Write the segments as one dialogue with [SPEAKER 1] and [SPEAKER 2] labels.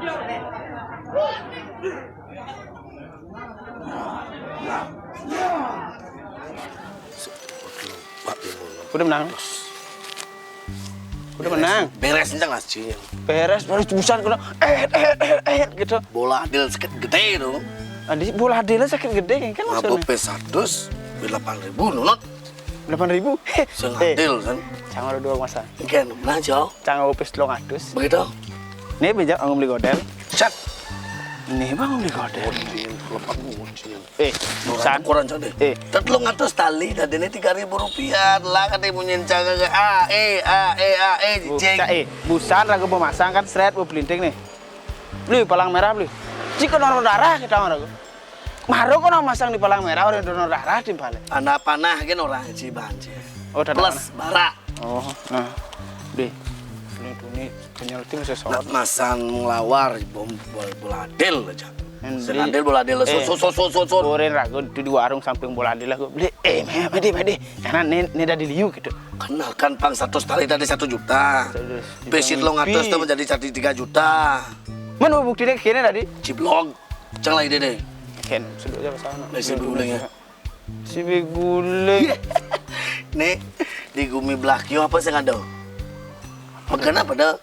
[SPEAKER 1] Udah menang. Udah menang.
[SPEAKER 2] Beres encang nasi.
[SPEAKER 1] Beres busan kena gitu.
[SPEAKER 2] Bola adil sakit gede tuh.
[SPEAKER 1] Adi bola adilnya sakit gede kan
[SPEAKER 2] Ngapa
[SPEAKER 1] maksudnya.
[SPEAKER 2] P100 8.000 nunut.
[SPEAKER 1] 8.000.
[SPEAKER 2] Sing adil kan.
[SPEAKER 1] Jangan ada dua masa.
[SPEAKER 2] Ikan menang jauh.
[SPEAKER 1] Jangan opes 300.
[SPEAKER 2] Begitu.
[SPEAKER 1] Nih bijak aku beli godel.
[SPEAKER 2] Chat.
[SPEAKER 1] Nih bang beli godel.
[SPEAKER 2] Lepas kunci.
[SPEAKER 1] Busan.
[SPEAKER 2] Kurang code. Tet lo ngatos tali dan ini 3.000 rupiah lah katanya mau nyencang ke
[SPEAKER 1] Busan busan ragu pemasang kan seret bu pelinting nih. Beli palang merah beli. Jika donor darah kita orang. Maru kok masang di palang merah orang donor darah di balik.
[SPEAKER 2] Panah kan orang Cibanci.
[SPEAKER 1] Oh,
[SPEAKER 2] plus bara.
[SPEAKER 1] Oh, nah. Deh. Ini penyeltim sesuatu.
[SPEAKER 2] Masang ngelawar bola adil aja. Senadil bola adil so.
[SPEAKER 1] Goren ragu di warung samping bola adil aku beli. Mede. Karena ini dah diliu gitu.
[SPEAKER 2] Kenalkan pang 100 tali tadi 1 juta. Besit lo ngatos tuh menjadi 3 juta.
[SPEAKER 1] Mana buktinya kini tadi?
[SPEAKER 2] Ciblog. Cang lagi deh.
[SPEAKER 1] Ken, sudah aja sana.
[SPEAKER 2] Nasi guling ya.
[SPEAKER 1] Si guling.
[SPEAKER 2] Nih, di Gumi Blakio apa sih ada? Makan apa dah?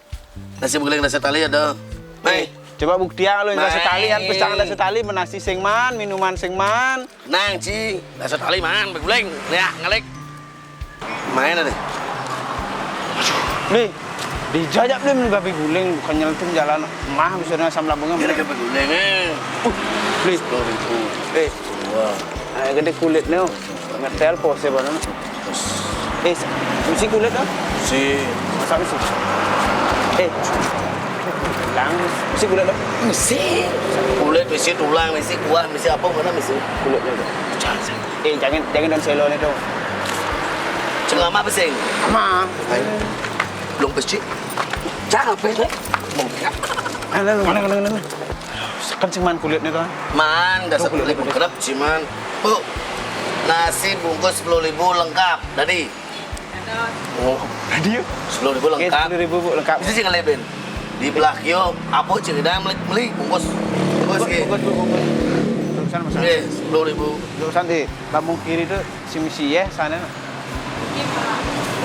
[SPEAKER 2] Nasi guling nasi tali ada. Nih,
[SPEAKER 1] coba bukti yang lo nasi tali kan pesangan nasi tali menasi singman, minuman singman.
[SPEAKER 2] Nang ci, nasi tali man, guling. Ya, ngalek. Main ada.
[SPEAKER 1] Nih, dijajak beli babi guling bukan nyeltim jalan mah misalnya asam lambungnya.
[SPEAKER 2] Ini babi guling
[SPEAKER 1] Please,
[SPEAKER 2] 10.000.
[SPEAKER 1] Wah, gede kulit nih. Ngetel pose mana? Mesti kulit kan?
[SPEAKER 2] Si,
[SPEAKER 1] Masa mesti? Tulang, mesti kulit dong?
[SPEAKER 2] misi. Kulit, misi tulang, misi kuah, misi apa mana misi?
[SPEAKER 1] Kulitnya dong. Jangan dan selo nih dong.
[SPEAKER 2] Cengar apa sih?
[SPEAKER 1] Ma.
[SPEAKER 2] Belum besi. Jangan apa sih?
[SPEAKER 1] Mana. Kan cuman kulitnya kan?
[SPEAKER 2] Man, dasar kulit kerap cuman. Bu, nasi bungkus 10.000 lengkap. Tadi. Oh,
[SPEAKER 1] Tadi yuk.
[SPEAKER 2] 10.000 lengkap.
[SPEAKER 1] 10.000 bu lengkap.
[SPEAKER 2] Bisa sih ngeleben. Di Blakio, apa cerita beli bungkus. Bungkus gitu.
[SPEAKER 1] Bungkus. Terusan mas.
[SPEAKER 2] Oke, 10.000.
[SPEAKER 1] Terusan di lambung kiri itu si misi ya sana.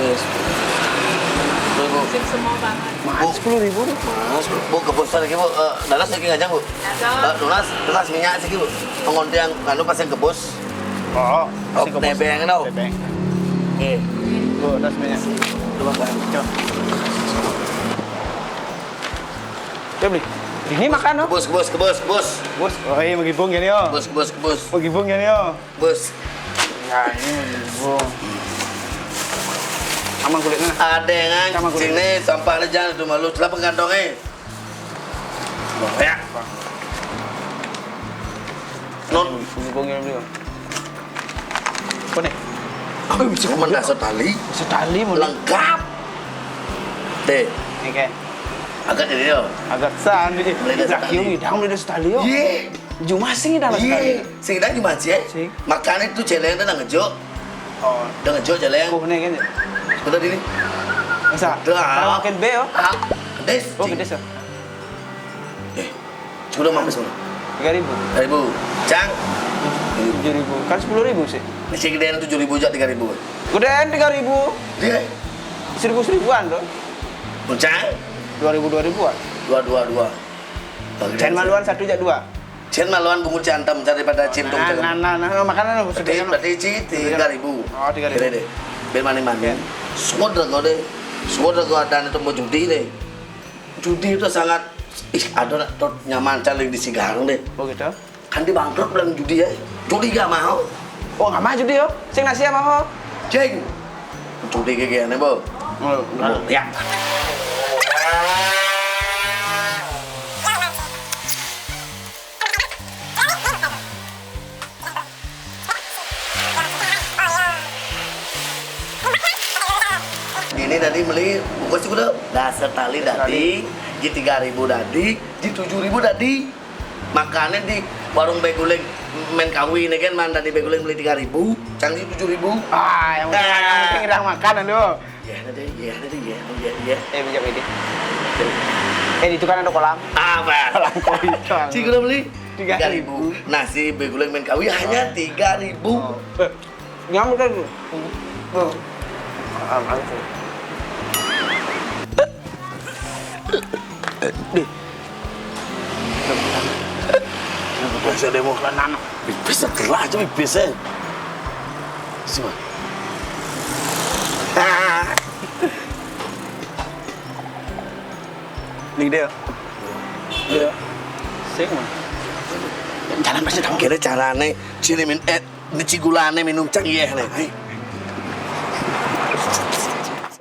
[SPEAKER 2] Yes. 10.000.
[SPEAKER 3] Semua banget.
[SPEAKER 1] Mas 10.000 tuh.
[SPEAKER 2] Mas, bu ke bos lagi bu. Dalas lagi ngajak bu. Dalas minyak sih bu. Pengonti yang kanu pasang ke bos.
[SPEAKER 1] Oh,
[SPEAKER 2] Nebeng tau.
[SPEAKER 1] Nebeng.
[SPEAKER 2] Oke.
[SPEAKER 1] Bu, das minyak.
[SPEAKER 2] Coba kan.
[SPEAKER 1] Coba beli. Ini makan oh.
[SPEAKER 2] Ke bos.
[SPEAKER 1] Bos. Oh iya magibong yan yo.
[SPEAKER 2] Ke bos.
[SPEAKER 1] Magibong yan yo.
[SPEAKER 2] Bos.
[SPEAKER 1] Ya ini magibong. Aman kulitnya.
[SPEAKER 2] Ada yang
[SPEAKER 1] Sama
[SPEAKER 2] ngancing nih, sampah aja itu malu. Telah pengkantongnya. Ya. Non.
[SPEAKER 1] Magibong yan beli. Apa nih?
[SPEAKER 2] Apa bisa komandan setali?
[SPEAKER 1] Setali mau
[SPEAKER 2] Lengkap. Deh.
[SPEAKER 1] Ini kayak
[SPEAKER 2] Agak jadi yo.
[SPEAKER 1] agak san di
[SPEAKER 2] Beli dah
[SPEAKER 1] Blakio
[SPEAKER 2] setali.
[SPEAKER 1] ngidang beli setali yo.
[SPEAKER 2] Iya.
[SPEAKER 1] Jumasing ngidang setali.
[SPEAKER 2] Sing dah gimana sih?
[SPEAKER 1] Sing.
[SPEAKER 2] Makannya itu celeng dah ngejo.
[SPEAKER 1] Oh,
[SPEAKER 2] Dah ngejo celeng.
[SPEAKER 1] kuh nih kan.
[SPEAKER 2] Betul ini.
[SPEAKER 1] Masa?
[SPEAKER 2] Dah.
[SPEAKER 1] Kalau makin B yo.
[SPEAKER 2] Des.
[SPEAKER 1] Oh, gede sih.
[SPEAKER 2] Sudah mampus mana?
[SPEAKER 1] 3.000.
[SPEAKER 2] 3.000. Cang.
[SPEAKER 1] 7.000. Kan 10.000 sih.
[SPEAKER 2] Masih gedean 7.000 aja 3.000.
[SPEAKER 1] Gedean 3.000.
[SPEAKER 2] Dia.
[SPEAKER 1] 1.000-1.000-an dong.
[SPEAKER 2] Cang.
[SPEAKER 1] 2.000-2.000-an.
[SPEAKER 2] 2.
[SPEAKER 1] Cen maluan 1 jak 2.
[SPEAKER 2] Cen maluan bumbu cantam daripada cintung.
[SPEAKER 1] Nah, makanan lo sedih.
[SPEAKER 2] Berarti 3.000.
[SPEAKER 1] Oh, 3.000.
[SPEAKER 2] Gede deh. Biar mani-mani. Semua kau deh. Semua kau ada itu mau judi deh. Judi itu sangat ada tuh nyaman cari di Sigarung deh.
[SPEAKER 1] Oh gitu.
[SPEAKER 2] Kan di bangkrut bilang judi ya. Judi gak mau.
[SPEAKER 1] Oh nggak maju dia, sing nasi apa ho?
[SPEAKER 2] Ceng. Judi kayak gini, Bu.
[SPEAKER 1] Oh,
[SPEAKER 2] Ya. Ini tadi beli bungkus udah dasar tali tadi, di 3.000 tadi, di 7.000 tadi. Makannya di warung beguling main kawin kan man tadi beguling beli 3.000, canggih 7.000.
[SPEAKER 1] Ah, yang penting irang makanan lo.
[SPEAKER 2] Ya.
[SPEAKER 1] Bijak ini. Itu kan ada kolam.
[SPEAKER 2] Ah, apa?
[SPEAKER 1] Palang koi doang.
[SPEAKER 2] Cikgu udah beli
[SPEAKER 1] 3.000.
[SPEAKER 2] 3.000. Nasi beguleng Menkawi hanya 3.000.
[SPEAKER 1] Nyamuk kan. Di. Bisa demo kelan
[SPEAKER 2] Bisa kelah aja bisa. Semua.
[SPEAKER 1] Nih dia. Dia. Sik mah. Jalan pasti tahu.
[SPEAKER 2] Kira carane cini min ni cigulane minum canggih nih.